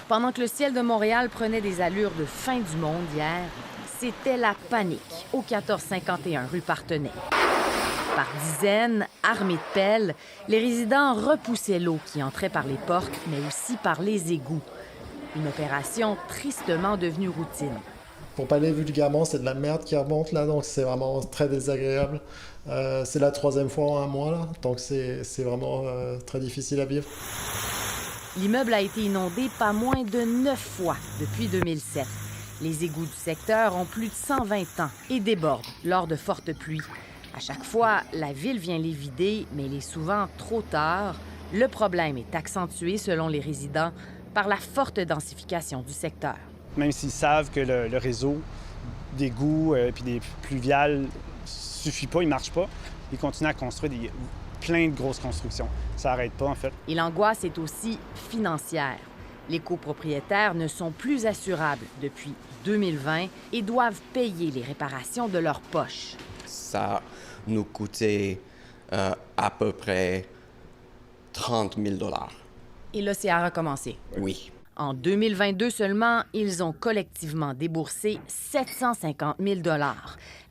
Pendant que le ciel de Montréal prenait des allures de fin du monde hier, c'était la panique au 1451 rue Parthenay. Par dizaines, armés de pelles, les résidents repoussaient l'eau qui entrait par les portes, mais aussi par les égouts. Une opération tristement devenue routine. Pour parler vulgairement, c'est de la merde qui remonte là, donc c'est vraiment très désagréable. C'est la 3e fois en un mois, là, donc c'est vraiment très difficile à vivre. L'immeuble a été inondé pas moins de 9 fois depuis 2007. Les égouts du secteur ont plus de 120 ans et débordent lors de fortes pluies. À chaque fois, la ville vient les vider, mais il est souvent trop tard. Le problème est accentué, selon les résidents, par la forte densification du secteur. Même s'ils savent que le réseau d'égouts et des pluviales ne suffit pas, il ne marche pas, ils continuent à construire plein de grosses constructions. Ça n'arrête pas, en fait. Et l'angoisse est aussi financière. Les copropriétaires ne sont plus assurables depuis 2020 et doivent payer les réparations de leur poche. Ça nous coûtait à peu près 30 000 $. Et là, c'est à recommencer. Oui. En 2022 seulement, ils ont collectivement déboursé 750 000 $.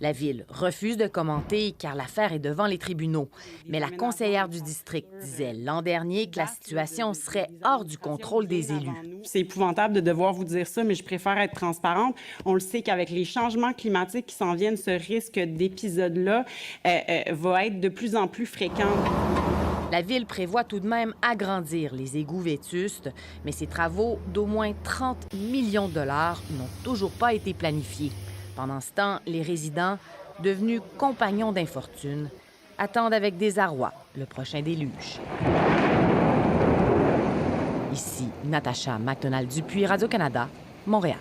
La Ville refuse de commenter car l'affaire est devant les tribunaux. Mais la conseillère du district disait l'an dernier que la situation serait hors du contrôle des élus. C'est épouvantable de devoir vous dire ça, mais je préfère être transparente. On le sait qu'avec les changements climatiques qui s'en viennent, ce risque d'épisode-là va être de plus en plus fréquent. La Ville prévoit tout de même agrandir les égouts vétustes, mais ces travaux d'au moins 30 millions de dollars n'ont toujours pas été planifiés. Pendant ce temps, les résidents, devenus compagnons d'infortune, attendent avec désarroi le prochain déluge. Ici Natacha McDonald-Dupuis, Radio-Canada, Montréal.